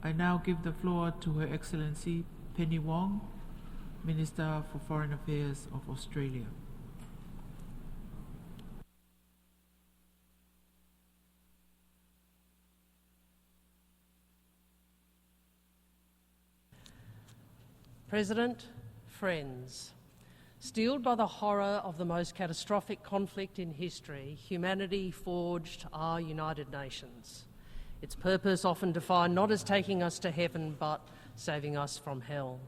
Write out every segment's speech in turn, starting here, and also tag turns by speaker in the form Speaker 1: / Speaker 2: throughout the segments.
Speaker 1: I now give the floor to Her Excellency Penny Wong, Minister for Foreign Affairs of Australia.
Speaker 2: President, friends, steeled by the horror of the most catastrophic conflict in history, humanity forged our United Nations. Its purpose often defined not as taking us to heaven, but saving us from hell.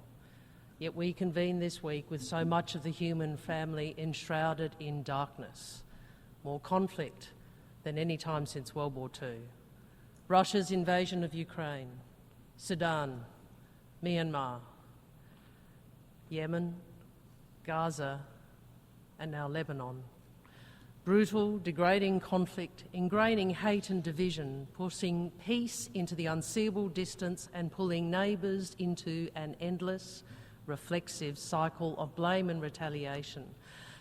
Speaker 2: Yet we convene this week with so much of the human family enshrouded in darkness. More conflict than any time since World War II. Russia's invasion of Ukraine, Sudan, Myanmar, Yemen, Gaza, and now Lebanon. Brutal, degrading conflict, ingraining hate and division, pushing peace into the unseeable distance and pulling neighbours into an endless, reflexive cycle of blame and retaliation.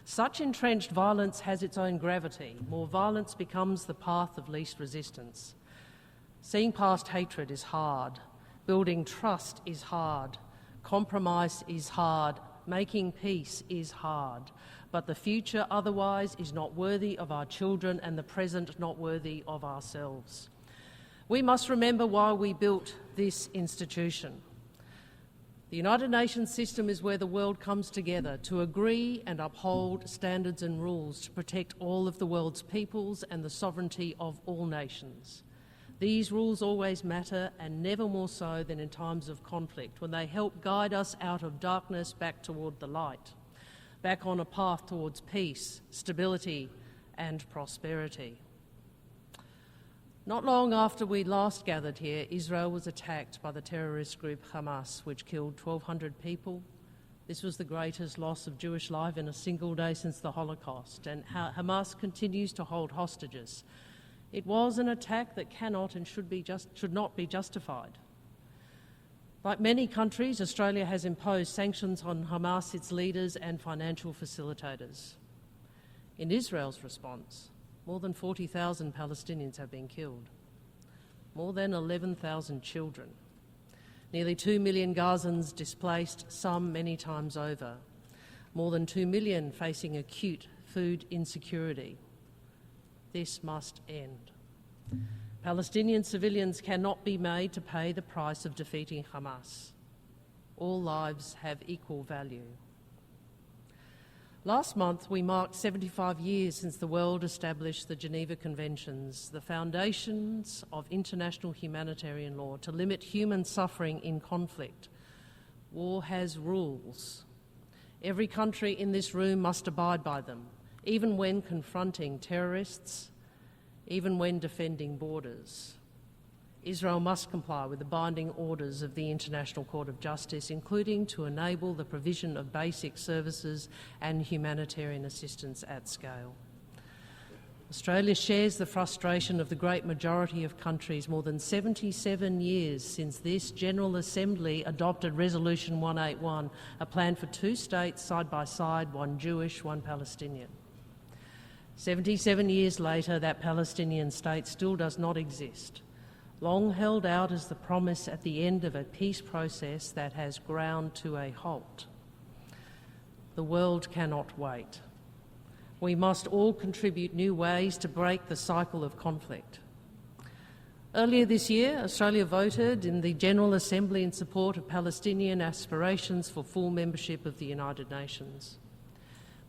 Speaker 2: Such entrenched violence has its own gravity. More violence becomes the path of least resistance. Seeing past hatred is hard. Building trust is hard. Compromise is hard. Making peace is hard. But the future otherwise is not worthy of our children and the present not worthy of ourselves. We must remember why we built this institution. The United Nations system is where the world comes together to agree and uphold standards and rules to protect all of the world's peoples and the sovereignty of all nations. These rules always matter, and never more so than in times of conflict, when they help guide us out of darkness back toward the light, back on a path towards peace, stability and prosperity. Not long after we last gathered here, Israel was attacked by the terrorist group Hamas, which killed 1,200 people. This was the greatest loss of Jewish life in a single day since the Holocaust, and Hamas continues to hold hostages. It was an attack that cannot and should not be justified. Like many countries, Australia has imposed sanctions on Hamas, its leaders and financial facilitators. In Israel's response, more than 40,000 Palestinians have been killed, more than 11,000 children, nearly 2 million Gazans displaced, some many times over, more than 2 million facing acute food insecurity. This must end. Palestinian civilians cannot be made to pay the price of defeating Hamas. All lives have equal value. Last month, we marked 75 years since the world established the Geneva Conventions, the foundations of international humanitarian law to limit human suffering in conflict. War has rules. Every country in this room must abide by them, even when confronting terrorists, even when defending borders. Israel must comply with the binding orders of the International Court of Justice, including to enable the provision of basic services and humanitarian assistance at scale. Australia shares the frustration of the great majority of countries more than 77 years since this General Assembly adopted Resolution 181, a plan for two states side by side, one Jewish, one Palestinian. 77 years later, that Palestinian state still does not exist, long held out as the promise at the end of a peace process that has ground to a halt. The world cannot wait. We must all contribute new ways to break the cycle of conflict. Earlier this year, Australia voted in the General Assembly in support of Palestinian aspirations for full membership of the United Nations.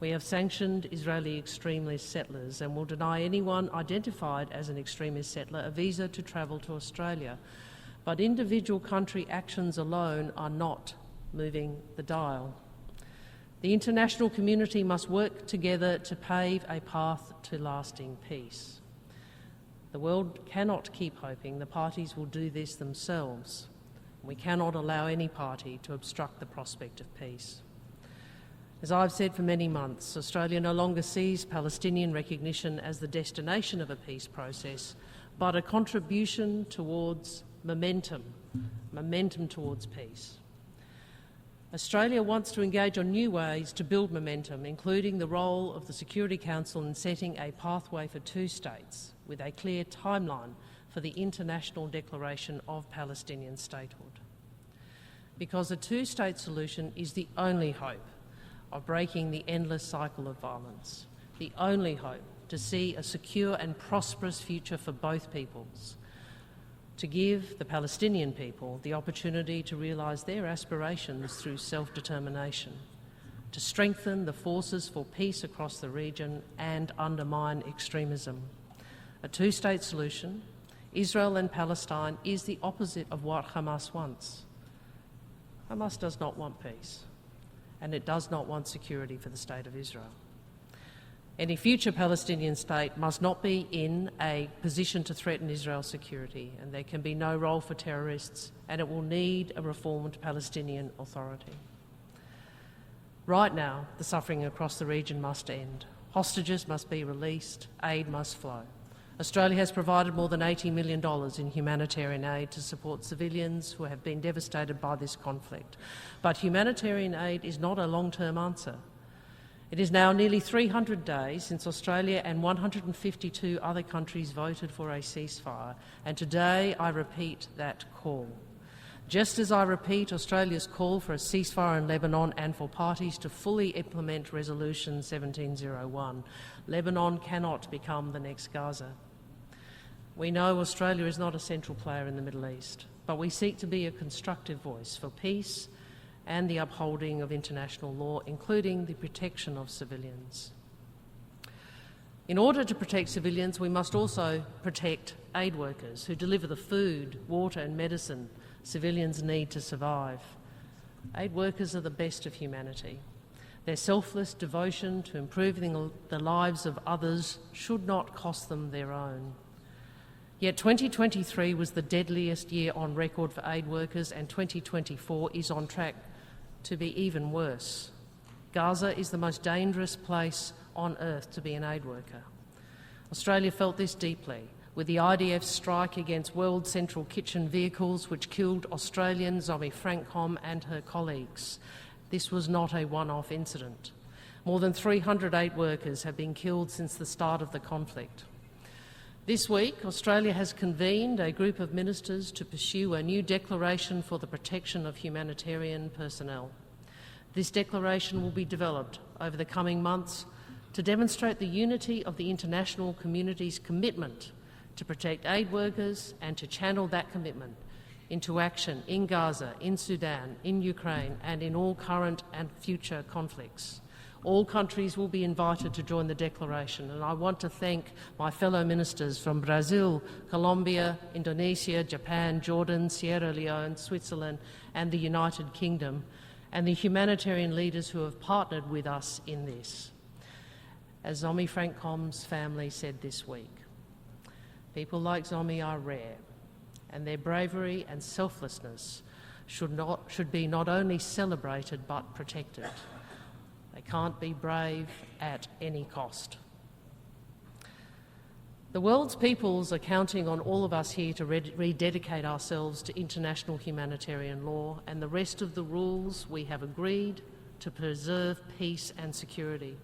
Speaker 2: We have sanctioned Israeli extremist settlers and will deny anyone identified as an extremist settler a visa to travel to Australia. But individual country actions alone are not moving the dial. The international community must work together to pave a path to lasting peace. The world cannot keep hoping the parties will do this themselves. We cannot allow any party to obstruct the prospect of peace. As I've said for many months, Australia no longer sees Palestinian recognition as the destination of a peace process, but a contribution towards momentum towards peace. Australia wants to engage on new ways to build momentum, including the role of the Security Council in setting a pathway for two states, with a clear timeline for the International Declaration of Palestinian Statehood. Because a two-state solution is the only hope of breaking the endless cycle of violence, the only hope to see a secure and prosperous future for both peoples, to give the Palestinian people the opportunity to realise their aspirations through self-determination, to strengthen the forces for peace across the region and undermine extremism. A two-state solution, Israel and Palestine, is the opposite of what Hamas wants. Hamas does not want peace, and it does not want security for the State of Israel. Any future Palestinian state must not be in a position to threaten Israel's security, and there can be no role for terrorists, and it will need a reformed Palestinian Authority. Right now, the suffering across the region must end. Hostages must be released, aid must flow. Australia has provided more than $80 million in humanitarian aid to support civilians who have been devastated by this conflict. But humanitarian aid is not a long-term answer. It is now nearly 300 days since Australia and 152 other countries voted for a ceasefire, and today I repeat that call. Just as I repeat Australia's call for a ceasefire in Lebanon and for parties to fully implement Resolution 1701, Lebanon cannot become the next Gaza. We know Australia is not a central player in the Middle East, but we seek to be a constructive voice for peace and the upholding of international law, including the protection of civilians. In order to protect civilians, we must also protect aid workers who deliver the food, water and medicine civilians need to survive. Aid workers are the best of humanity. Their selfless devotion to improving the lives of others should not cost them their own. Yet 2023 was the deadliest year on record for aid workers, and 2024 is on track to be even worse. Gaza is the most dangerous place on earth to be an aid worker. Australia felt this deeply with the IDF's strike against World Central Kitchen vehicles, which killed Australian Zomi Francom and her colleagues. This was not a one-off incident. More than 300 aid workers have been killed since the start of the conflict. This week, Australia has convened a group of ministers to pursue a new declaration for the protection of humanitarian personnel. This declaration will be developed over the coming months to demonstrate the unity of the international community's commitment to protect aid workers and to channel that commitment into action in Gaza, in Sudan, in Ukraine and in all current and future conflicts. All countries will be invited to join the declaration, and I want to thank my fellow ministers from Brazil, Colombia, Indonesia, Japan, Jordan, Sierra Leone, Switzerland and the United Kingdom, and the humanitarian leaders who have partnered with us in this. As Zomi Francom's family said this week, people like Zomi are rare, and their bravery and selflessness should be not only celebrated but protected. They can't be brave at any cost. The world's peoples are counting on all of us here to rededicate ourselves to international humanitarian law and the rest of the rules we have agreed to preserve peace and security.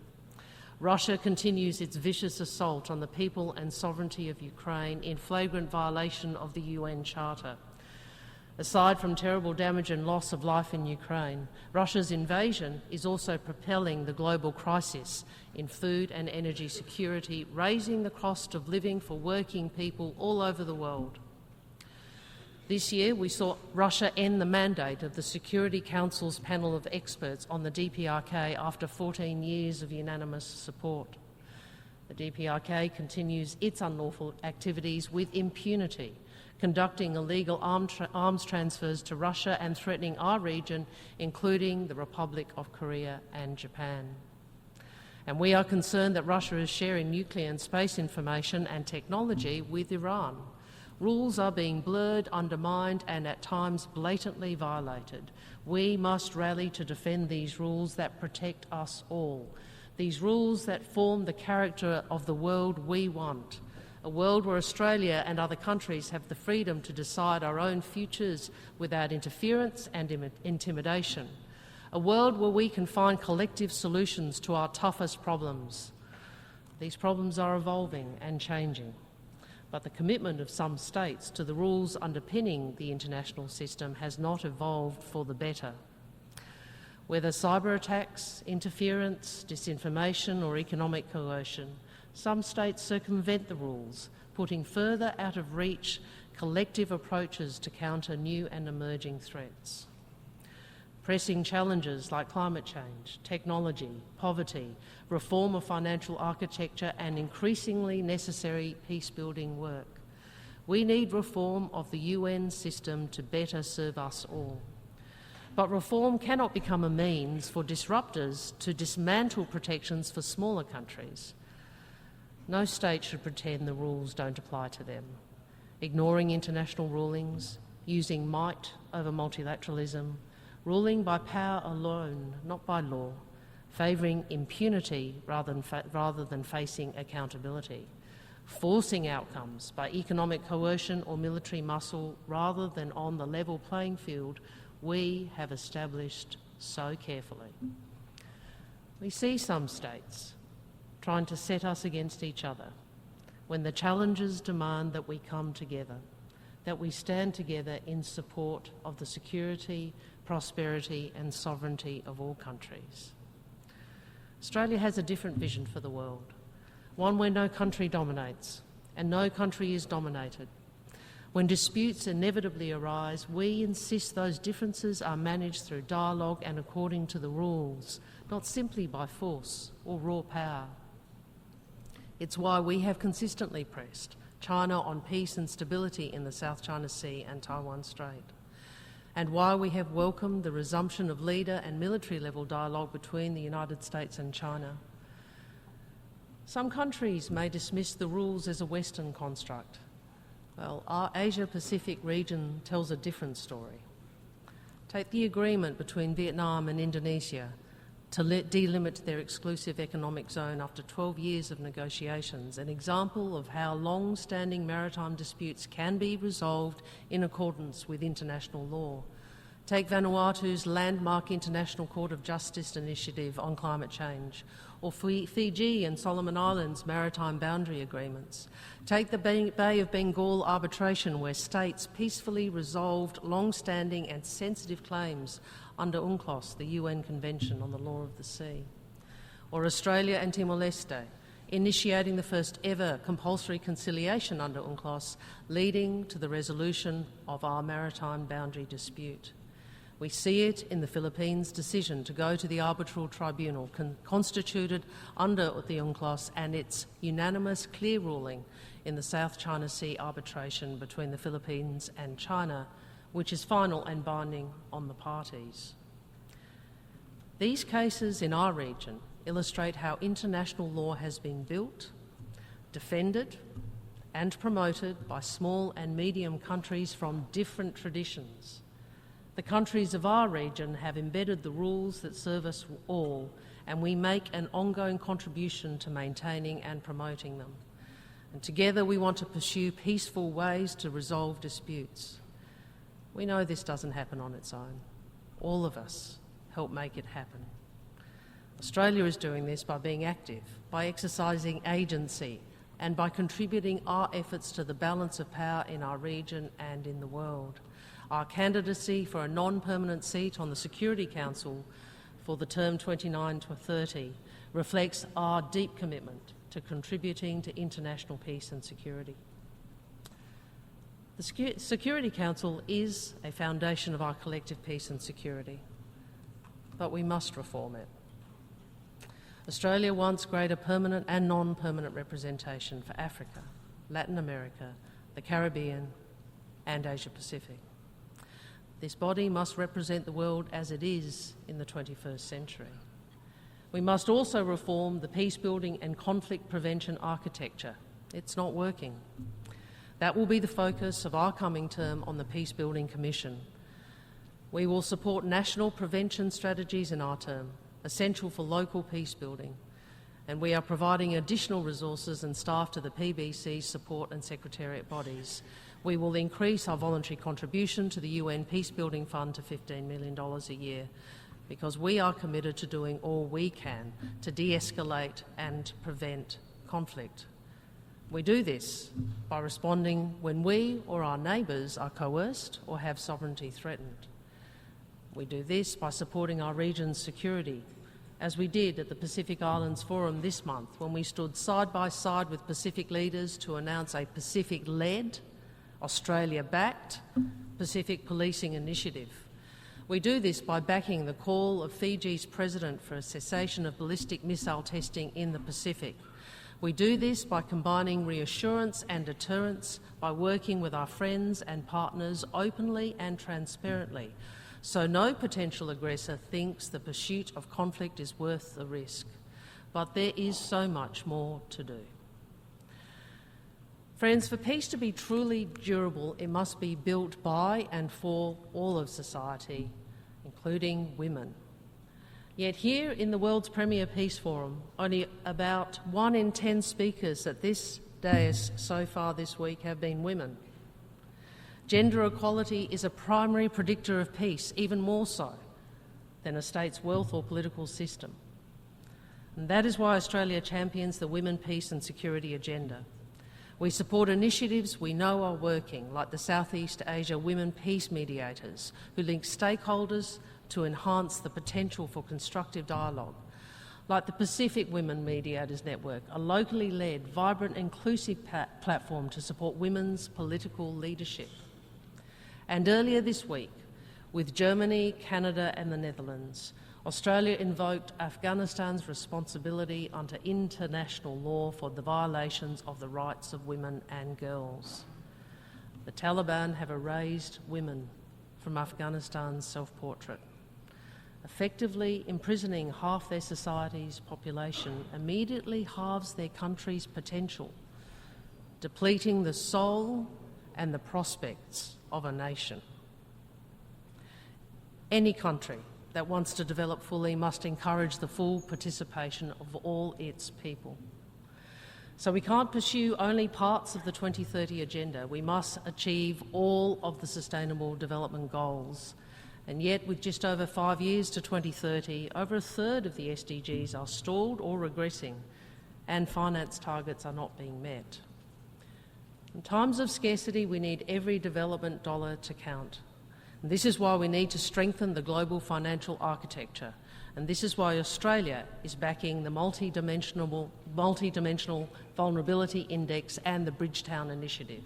Speaker 2: Russia continues its vicious assault on the people and sovereignty of Ukraine in flagrant violation of the UN Charter. Aside from terrible damage and loss of life in Ukraine, Russia's invasion is also propelling the global crisis in food and energy security, raising the cost of living for working people all over the world. This year, we saw Russia end the mandate of the Security Council's panel of experts on the DPRK after 14 years of unanimous support. The DPRK continues its unlawful activities with impunity, conducting illegal arms transfers to Russia and threatening our region, including the Republic of Korea and Japan. And we are concerned that Russia is sharing nuclear and space information and technology with Iran. Rules are being blurred, undermined and at times blatantly violated. We must rally to defend these rules that protect us all, these rules that form the character of the world we want, a world where Australia and other countries have the freedom to decide our own futures without interference and intimidation, a world where we can find collective solutions to our toughest problems. These problems are evolving and changing. But the commitment of some states to the rules underpinning the international system has not evolved for the better. Whether cyber attacks, interference, disinformation or economic coercion, some states circumvent the rules, putting further out of reach collective approaches to counter new and emerging threats. Pressing challenges like climate change, technology, poverty, reform of financial architecture and increasingly necessary peace-building work. We need reform of the UN system to better serve us all. But reform cannot become a means for disruptors to dismantle protections for smaller countries. No state should pretend the rules don't apply to them. Ignoring international rulings, using might over multilateralism, ruling by power alone, not by law, favouring impunity rather than facing accountability, forcing outcomes by economic coercion or military muscle rather than on the level playing field we have established so carefully. We see some states trying to set us against each other when the challenges demand that we come together, that we stand together in support of the security, prosperity and sovereignty of all countries. Australia has a different vision for the world, one where no country dominates and no country is dominated. When disputes inevitably arise, we insist those differences are managed through dialogue and according to the rules, not simply by force or raw power. It's why we have consistently pressed China on peace and stability in the South China Sea and Taiwan Strait, and why we have welcomed the resumption of leader and military-level dialogue between the United States and China. Some countries may dismiss the rules as a Western construct. Well, our Asia-Pacific region tells a different story. Take the agreement between Vietnam and Indonesia to delimit their exclusive economic zone after 12 years of negotiations, an example of how long-standing maritime disputes can be resolved in accordance with international law. Take Vanuatu's landmark International Court of Justice initiative on climate change, or Fiji and Solomon Islands maritime boundary agreements. Take the Bay of Bengal arbitration, where states peacefully resolved long-standing and sensitive claims under UNCLOS, the UN Convention on the Law of the Sea. Or Australia and Timor-Leste, initiating the first ever compulsory conciliation under UNCLOS, leading to the resolution of our maritime boundary dispute. We see it in the Philippines' decision to go to the arbitral tribunal constituted under the UNCLOS and its unanimous clear ruling in the South China Sea arbitration between the Philippines and China, which is final and binding on the parties. These cases in our region illustrate how international law has been built, defended and promoted by small and medium countries from different traditions. The countries of our region have embedded the rules that serve us all, and we make an ongoing contribution to maintaining and promoting them. And together we want to pursue peaceful ways to resolve disputes. We know this doesn't happen on its own. All of us help make it happen. Australia is doing this by being active, by exercising agency, and by contributing our efforts to the balance of power in our region and in the world. Our candidacy for a non-permanent seat on the Security Council for the term 29 to 30 reflects our deep commitment to contributing to international peace and security. The Security Council is a foundation of our collective peace and security, but we must reform it. Australia wants greater permanent and non-permanent representation for Africa, Latin America, the Caribbean and Asia Pacific. This body must represent the world as it is in the 21st century. We must also reform the peace-building and conflict prevention architecture. It's not working. That will be the focus of our coming term on the Peace-Building Commission. We will support national prevention strategies in our term, essential for local peace-building, and we are providing additional resources and staff to the PBC's support and secretariat bodies. We will increase our voluntary contribution to the UN Peacebuilding Fund to $15 million a year because we are committed to doing all we can to de-escalate and prevent conflict. We do this by responding when we or our neighbours are coerced or have sovereignty threatened. We do this by supporting our region's security, as we did at the Pacific Islands Forum this month when we stood side by side with Pacific leaders to announce a Pacific-led, Australia-backed Pacific policing initiative. We do this by backing the call of Fiji's president for a cessation of ballistic missile testing in the Pacific. We do this by combining reassurance and deterrence, by working with our friends and partners openly and transparently, so no potential aggressor thinks the pursuit of conflict is worth the risk. But there is so much more to do. Friends, for peace to be truly durable, it must be built by and for all of society, including women. Yet here in the world's premier peace forum, only about 1 in 10 speakers at this dais so far this week have been women. Gender equality is a primary predictor of peace, even more so than a state's wealth or political system. And that is why Australia champions the Women, Peace and Security agenda. We support initiatives we know are working, like the Southeast Asia Women Peace Mediators, who link stakeholders to enhance the potential for constructive dialogue, like the Pacific Women Mediators Network, a locally led, vibrant, inclusive platform to support women's political leadership. And earlier this week, with Germany, Canada and the Netherlands, Australia invoked Afghanistan's responsibility under international law for the violations of the rights of women and girls. The Taliban have erased women from Afghanistan's self-portrait, effectively imprisoning half their society's population immediately halves their country's potential, depleting the soul and the prospects of a nation. Any country that wants to develop fully must encourage the full participation of all its people. So we can't pursue only parts of the 2030 agenda. We must achieve all of the Sustainable Development Goals. And yet, with just over 5 years to 2030, over a third of the SDGs are stalled or regressing, and finance targets are not being met. In times of scarcity, we need every development dollar to count. And this is why we need to strengthen the global financial architecture. And this is why Australia is backing the multidimensional Vulnerability Index and the Bridgetown Initiative.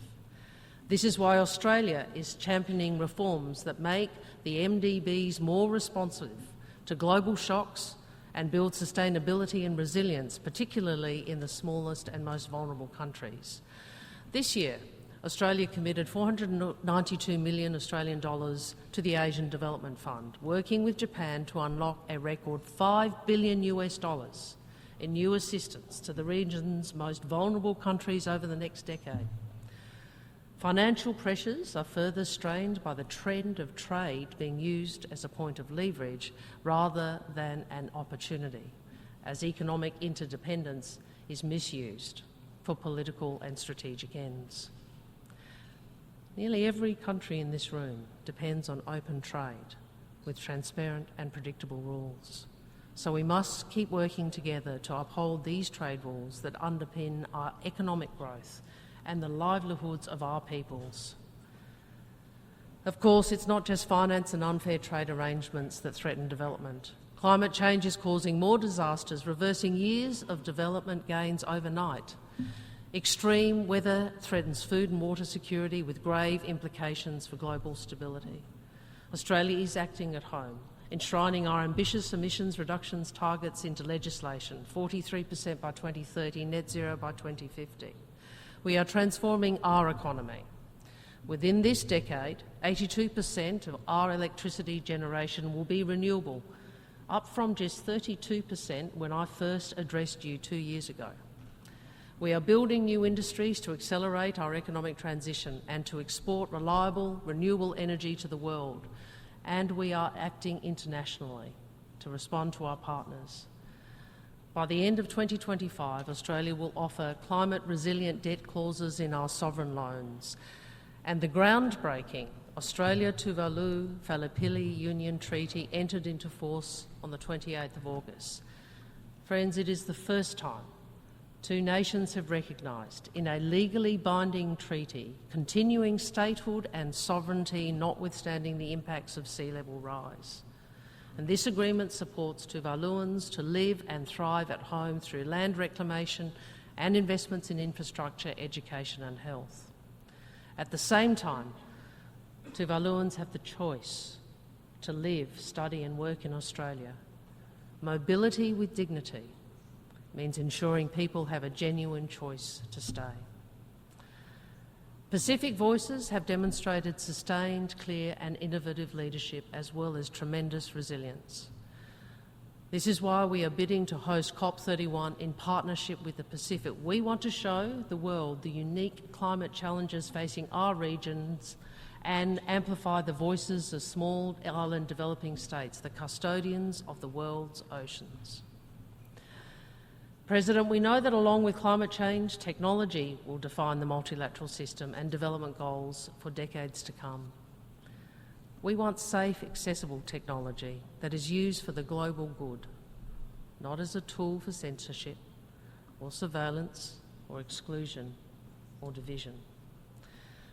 Speaker 2: This is why Australia is championing reforms that make the MDBs more responsive to global shocks and build sustainability and resilience, particularly in the smallest and most vulnerable countries. This year, Australia committed 492 million Australian dollars to the Asian Development Fund, working with Japan to unlock a record $5 billion in new assistance to the region's most vulnerable countries over the next decade. Financial pressures are further strained by the trend of trade being used as a point of leverage rather than an opportunity, as economic interdependence is misused for political and strategic ends. Nearly every country in this room depends on open trade with transparent and predictable rules. So we must keep working together to uphold these trade rules that underpin our economic growth and the livelihoods of our peoples. Of course, it's not just finance and unfair trade arrangements that threaten development. Climate change is causing more disasters, reversing years of development gains overnight. Extreme weather threatens food and water security with grave implications for global stability. Australia is acting at home, enshrining our ambitious emissions reductions targets into legislation, 43% by 2030, net zero by 2050. We are transforming our economy. Within this decade, 82% of our electricity generation will be renewable, up from just 32% when I first addressed you 2 years ago. We are building new industries to accelerate our economic transition and to export reliable, renewable energy to the world. And we are acting internationally to respond to our partners. By the end of 2025, Australia will offer climate-resilient debt clauses in our sovereign loans. And the groundbreaking Australia-Tuvalu-Fallipili Union Treaty entered into force on the 28th of August. Friends, it is the first time two nations have recognised in a legally binding treaty continuing statehood and sovereignty notwithstanding the impacts of sea level rise. And this agreement supports Tuvaluans to live and thrive at home through land reclamation and investments in infrastructure, education and health. At the same time, Tuvaluans have the choice to live, study and work in Australia. Mobility with dignity means ensuring people have a genuine choice to stay. Pacific voices have demonstrated sustained, clear and innovative leadership as well as tremendous resilience. This is why we are bidding to host COP31 in partnership with the Pacific. We want to show the world the unique climate challenges facing our regions and amplify the voices of small island developing states, the custodians of the world's oceans. President, we know that along with climate change, technology will define the multilateral system and development goals for decades to come. We want safe, accessible technology that is used for the global good, not as a tool for censorship or surveillance or exclusion or division.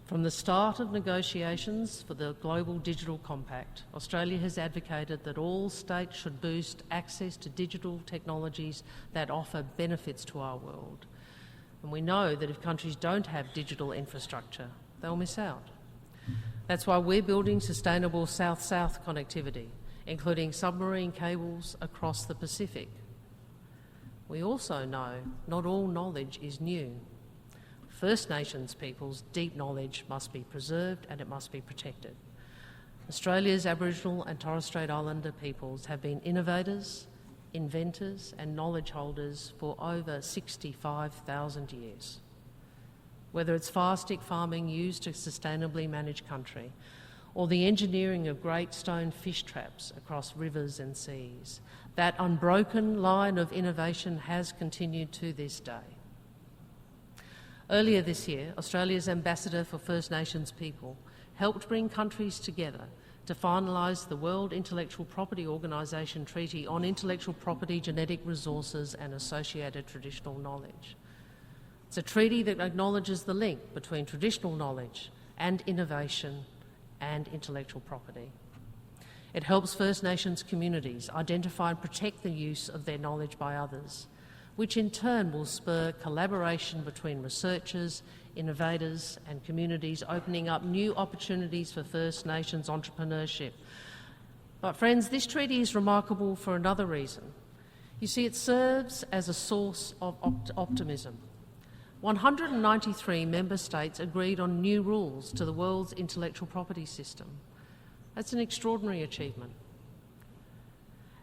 Speaker 2: From the start of negotiations for the Global Digital Compact, Australia has advocated that all states should boost access to digital technologies that offer benefits to our world. And we know that if countries don't have digital infrastructure, they'll miss out. That's why we're building sustainable south-south connectivity, including submarine cables across the Pacific. We also know not all knowledge is new. First Nations peoples' deep knowledge must be preserved and it must be protected. Australia's Aboriginal and Torres Strait Islander peoples have been innovators, inventors and knowledge holders for over 65,000 years. Whether it's fire stick farming used to sustainably manage country, or the engineering of great stone fish traps across rivers and seas, that unbroken line of innovation has continued to this day. Earlier this year, Australia's Ambassador for First Nations People helped bring countries together to finalise the World Intellectual Property Organisation Treaty on Intellectual Property, Genetic Resources and Associated Traditional Knowledge. It's a treaty that acknowledges the link between traditional knowledge and innovation and intellectual property. It helps First Nations communities identify and protect the use of their knowledge by others, which in turn will spur collaboration between researchers, innovators and communities, opening up new opportunities for First Nations entrepreneurship. But friends, this treaty is remarkable for another reason. You see, it serves as a source of optimism. 193 member states agreed on new rules to the world's intellectual property system. That's an extraordinary achievement.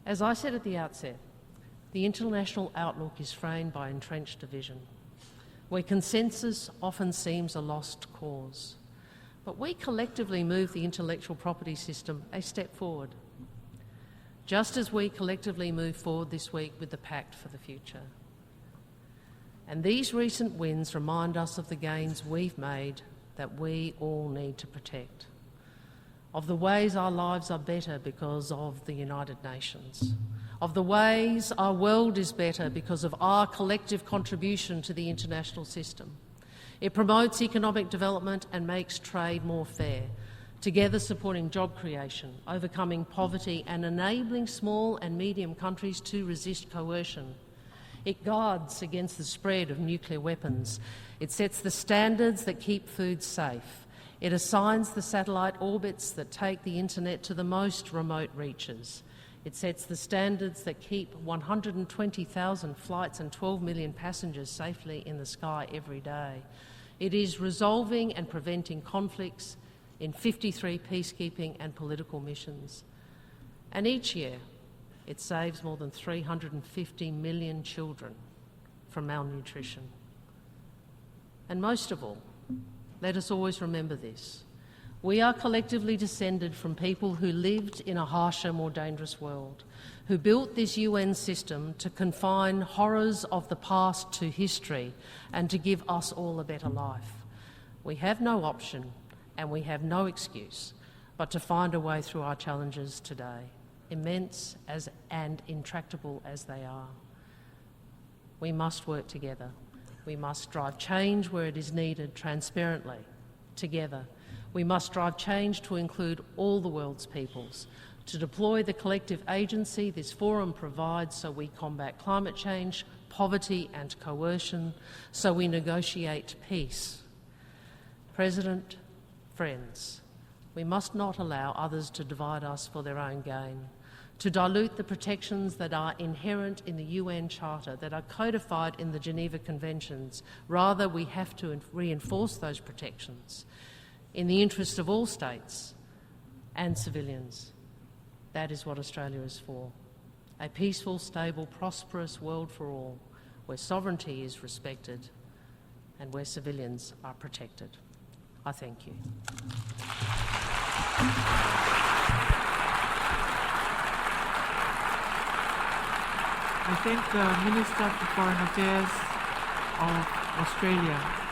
Speaker 2: As I said at the outset, the international outlook is framed by entrenched division, where consensus often seems a lost cause. But we collectively move the intellectual property system a step forward, just as we collectively move forward this week with the Pact for the Future. And these recent wins remind us of the gains we've made that we all need to protect, of the ways our lives are better because of the United Nations, of the ways our world is better because of our collective contribution to the international system. It promotes economic development and makes trade more fair, together supporting job creation, overcoming poverty and enabling small and medium countries to resist coercion. It guards against the spread of nuclear weapons. It sets the standards that keep food safe. It assigns the satellite orbits that take the internet to the most remote reaches. It sets the standards that keep 120,000 flights and 12 million passengers safely in the sky every day. It is resolving and preventing conflicts in 53 peacekeeping and political missions. And each year, it saves more than 350 million children from malnutrition. And most of all, let us always remember this. We are collectively descended from people who lived in a harsher, more dangerous world, who built this UN system to confine horrors of the past to history and to give us all a better life. We have no option and we have no excuse but to find a way through our challenges today, immense and intractable as they are. we must work together. We must drive change where it is needed transparently, together. We must drive change to include all the world's peoples, to deploy the collective agency this forum provides so we combat climate change, poverty and coercion, so we negotiate peace. President, friends, we must not allow others to divide us for their own gain, to dilute the protections that are inherent in the UN Charter, that are codified in the Geneva Conventions. Rather, we have to reinforce those protections in the interest of all states and civilians. That is what Australia is for. A peaceful, stable, prosperous world for all, where sovereignty is respected and where civilians are protected. I thank you.
Speaker 1: I thank the Minister for Foreign Affairs of Australia.